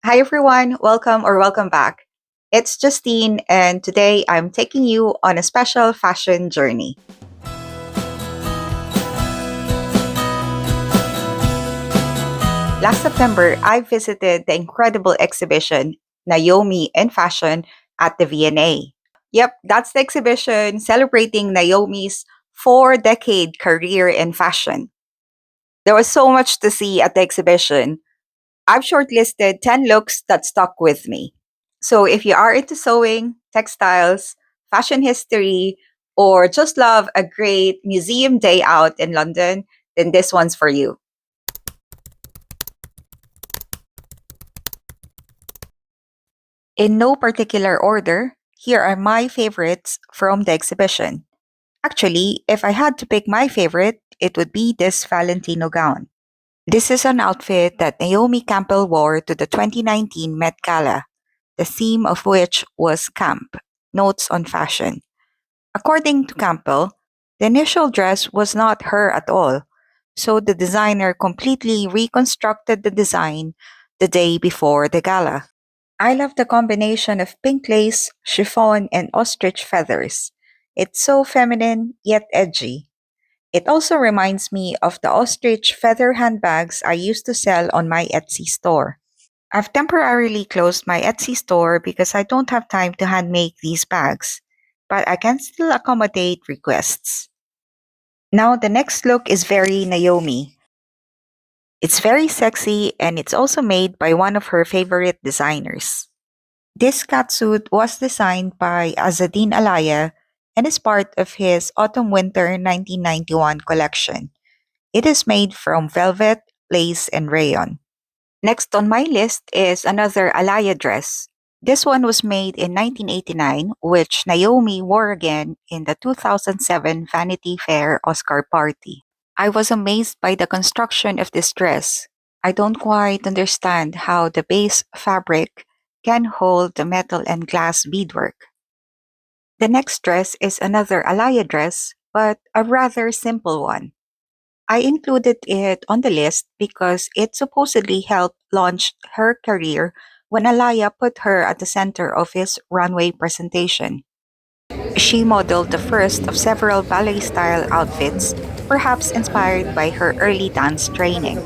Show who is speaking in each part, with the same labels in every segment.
Speaker 1: Hi everyone, welcome back. It's Justine, and today I'm taking you on a special fashion journey. Last September, I visited the incredible exhibition Naomi in Fashion at the V&A. Yep, that's the exhibition celebrating Naomi's 4-decade career in fashion. There was so much to see at the exhibition. I've shortlisted 10 looks that stuck with me. So if you are into sewing, textiles, fashion history, or just love a great museum day out in London, then this one's for you. In no particular order, here are my favorites from the exhibition. Actually, if I had to pick my favorite, it would be this Valentino gown. This is an outfit that Naomi Campbell wore to the 2019 Met Gala, the theme of which was camp, notes on fashion. According to Campbell, the initial dress was not her at all, so the designer completely reconstructed the design the day before the gala. I love the combination of pink lace, chiffon, and ostrich feathers. It's so feminine yet edgy. It also reminds me of the ostrich feather handbags I used to sell on my Etsy store. I've temporarily closed my Etsy store because I don't have time to hand make these bags, but I can still accommodate requests. Now, the next look is very Naomi. It's very sexy and it's also made by one of her favorite designers. This catsuit was designed by Azadine Alaya and is part of his Autumn Winter 1991 collection. It is made from velvet, lace, and rayon. Next on my list is another Alaya dress. This one was made in 1989, which Naomi wore again in the 2007 Vanity Fair Oscar party. I was amazed by the construction of this dress. I don't quite understand how the base fabric can hold the metal and glass beadwork. The next dress is another Alaya dress, but a rather simple one. I included it on the list because it supposedly helped launch her career when Alaya put her at the center of his runway presentation. She modeled the first of several ballet style outfits, perhaps inspired by her early dance training.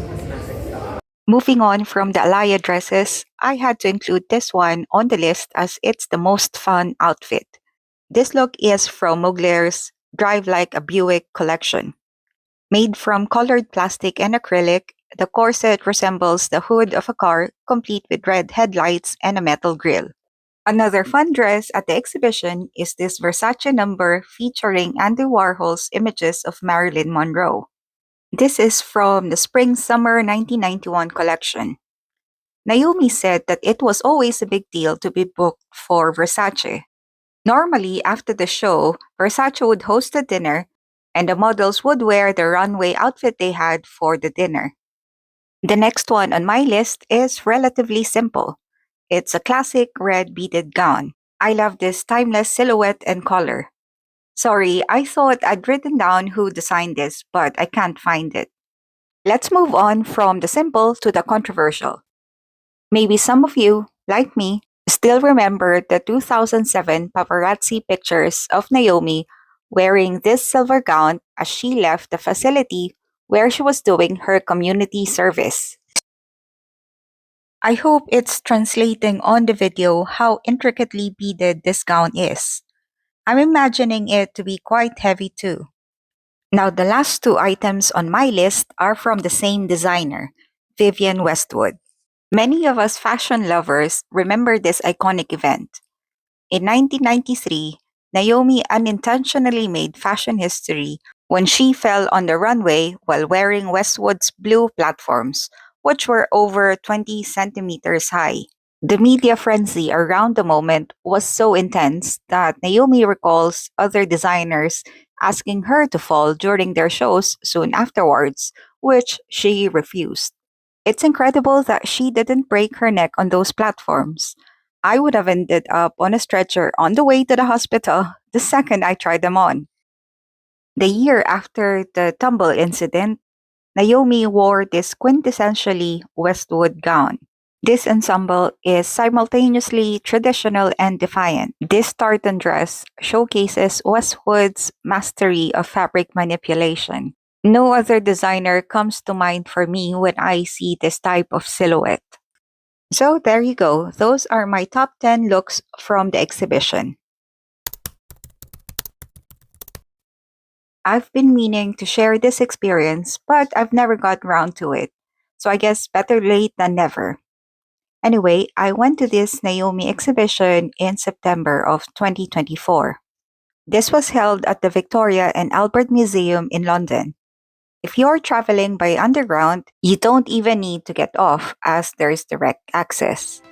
Speaker 1: Moving on from the Alaya dresses, I had to include this one on the list as it's the most fun outfit. This look is from Mugler's Drive Like a Buick collection. Made from colored plastic and acrylic, the corset resembles the hood of a car, complete with red headlights and a metal grille. Another fun dress at the exhibition is this Versace number featuring Andy Warhol's images of Marilyn Monroe. This is from the Spring Summer 1991 collection. Naomi said that it was always a big deal to be booked for Versace. Normally, after the show, Versace would host a dinner and the models would wear the runway outfit they had for the dinner. The next one on my list is relatively simple. It's a classic red beaded gown. I love this timeless silhouette and color. Sorry, I thought I'd written down who designed this, but I can't find it. Let's move on from the simple to the controversial. Maybe some of you, like me, still remember the 2007 paparazzi pictures of Naomi wearing this silver gown as she left the facility where she was doing her community service. I hope it's translating on the video how intricately beaded this gown is. I'm imagining it to be quite heavy too. Now, the last two items on my list are from the same designer, Vivienne Westwood. Many of us fashion lovers remember this iconic event. In 1993, Naomi unintentionally made fashion history when she fell on the runway while wearing Westwood's blue platforms, which were over 20 centimeters high. The media frenzy around the moment was so intense that Naomi recalls other designers asking her to fall during their shows soon afterwards, which she refused. It's incredible that she didn't break her neck on those platforms. I would have ended up on a stretcher on the way to the hospital the second I tried them on. The year after the tumble incident, Naomi wore this quintessentially Westwood gown. This ensemble is simultaneously traditional and defiant. This tartan dress showcases Westwood's mastery of fabric manipulation. No other designer comes to mind for me when I see this type of silhouette. So there you go. Those are my top 10 looks from the exhibition. I've been meaning to share this experience, but I've never got around to it. So I guess better late than never. Anyway, I went to this Naomi exhibition in September of 2024. This was held at the Victoria and Albert Museum in London. If you're traveling by underground, you don't even need to get off as there's direct access.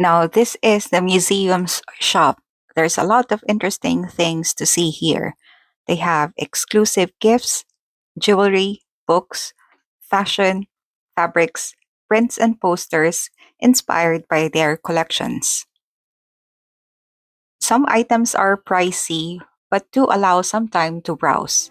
Speaker 1: Now, this is the museum's shop. There's a lot of interesting things to see here. They have exclusive gifts, jewelry, books, fashion, fabrics, prints, and posters inspired by their collections. Some items are pricey, but do allow some time to browse.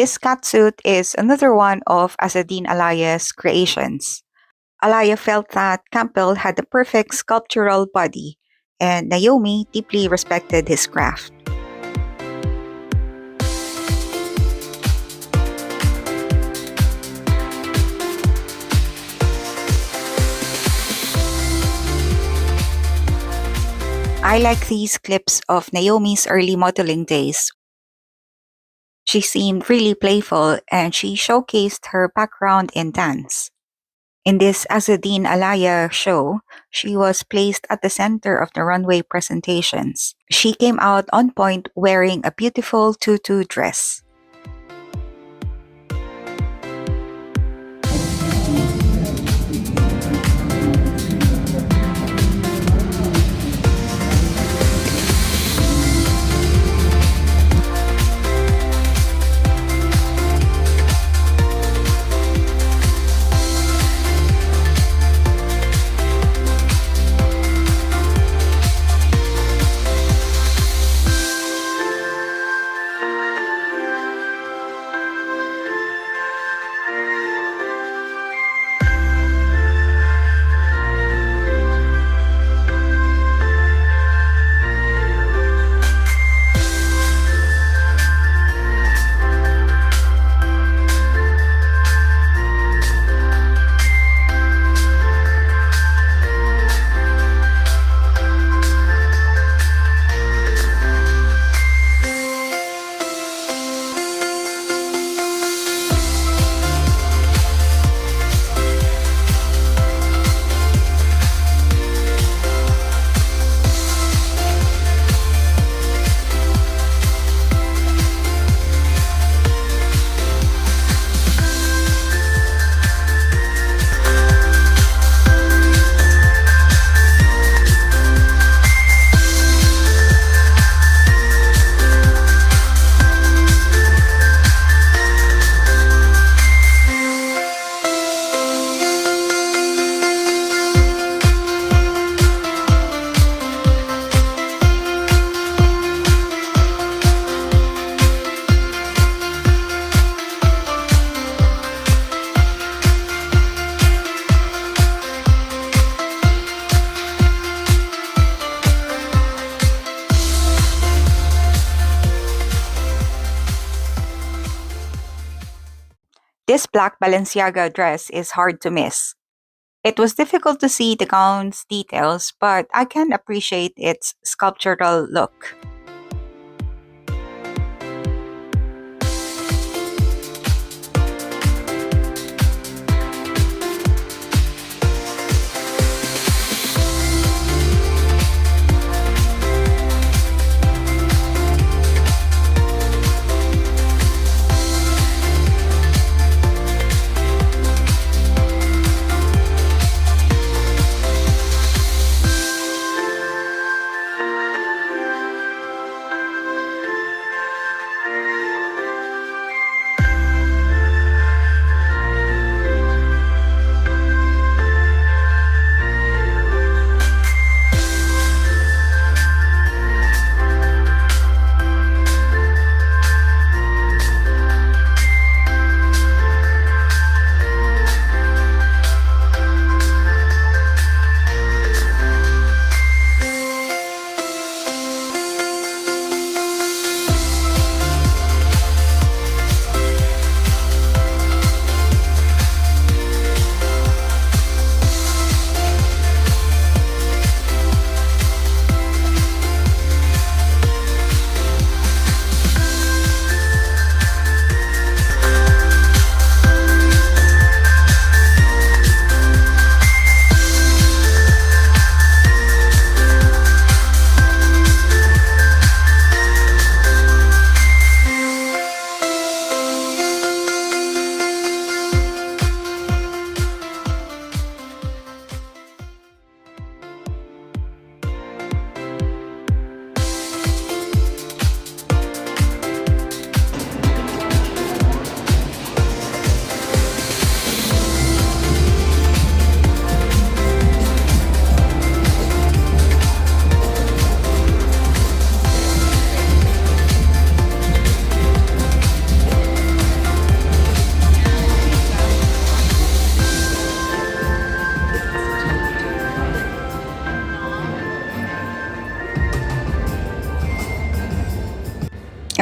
Speaker 1: This catsuit is another one of Azzedine Alaya's creations. Alaya felt that Campbell had the perfect sculptural body, and Naomi deeply respected his craft. I like these clips of Naomi's early modeling days. She seemed really playful and she showcased her background in dance. In this Azzedine Alaya show, she was placed at the center of the runway presentations. She came out on point wearing a beautiful tutu dress. This black Balenciaga dress is hard to miss. It was difficult to see the gown's details, but I can appreciate its sculptural look.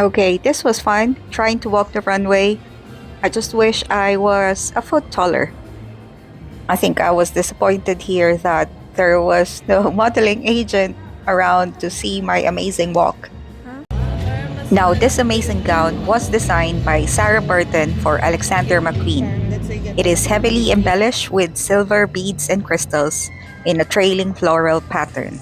Speaker 1: Okay, this was fun trying to walk the runway. I just wish I was a foot taller. I think I was disappointed here that there was no modeling agent around to see my amazing walk. Now, this amazing gown was designed by Sarah Burton for Alexander McQueen. It is heavily embellished with silver beads and crystals in a trailing floral pattern.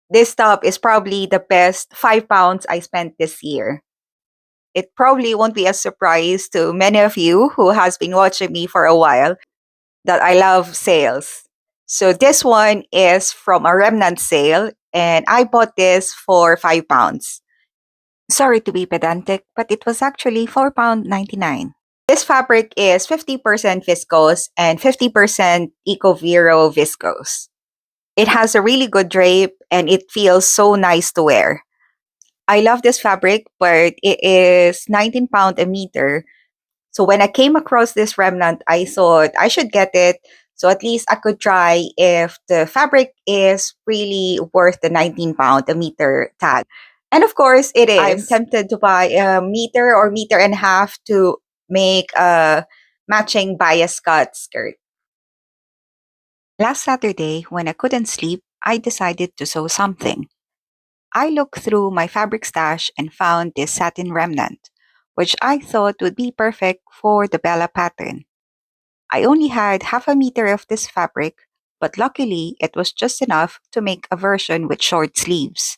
Speaker 1: This top is probably the best £5 I spent this year. It probably won't be a surprise to many of you who has been watching me for a while that I love sales. So this one is from a remnant sale and I bought this for £5. Sorry to be pedantic, but it was actually £4.99. This fabric is 50% viscose and 50% Ecovero viscose. It has a really good drape and it feels so nice to wear. I love this fabric, but it is £19 a meter. So when I came across this remnant, I thought I should get it. So at least I could try if the fabric is really worth the £19 a meter tag. And of course, it is. I'm tempted to buy a meter or meter and a half to make a matching bias cut skirt. Last Saturday, when I couldn't sleep, I decided to sew something. I looked through my fabric stash and found this satin remnant, which I thought would be perfect for the Bella pattern. I only had half a meter of this fabric, but luckily it was just enough to make a version with short sleeves.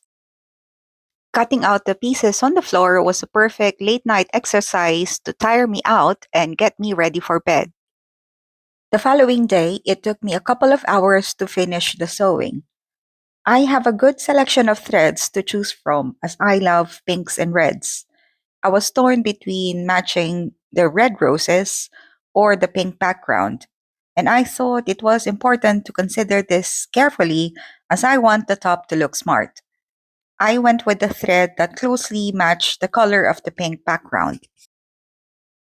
Speaker 1: Cutting out the pieces on the floor was a perfect late night exercise to tire me out and get me ready for bed. The following day, it took me a couple of hours to finish the sewing. I have a good selection of threads to choose from as I love pinks and reds. I was torn between matching the red roses or the pink background, and I thought it was important to consider this carefully as I want the top to look smart. I went with the thread that closely matched the color of the pink background.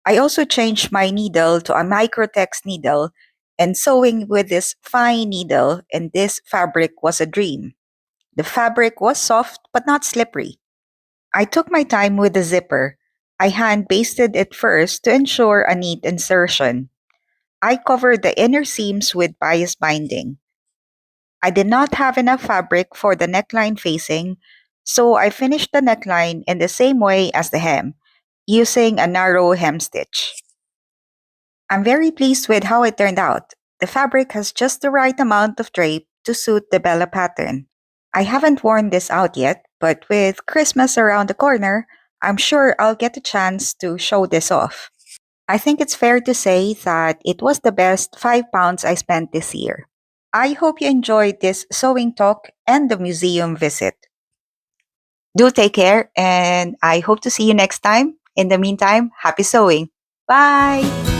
Speaker 1: I also changed my needle to a microtex needle and sewing with this fine needle and this fabric was a dream. The fabric was soft but not slippery. I took my time with the zipper. I hand basted it first to ensure a neat insertion. I covered the inner seams with bias binding. I did not have enough fabric for the neckline facing, so I finished the neckline in the same way as the hem, using a narrow hem stitch. I'm very pleased with how it turned out. The fabric has just the right amount of drape to suit the Bella pattern. I haven't worn this out yet, but with Christmas around the corner, I'm sure I'll get a chance to show this off. I think it's fair to say that it was the best £5 I spent this year. I hope you enjoyed this sewing talk and the museum visit. Do take care, and I hope to see you next time. In the meantime, happy sewing. Bye!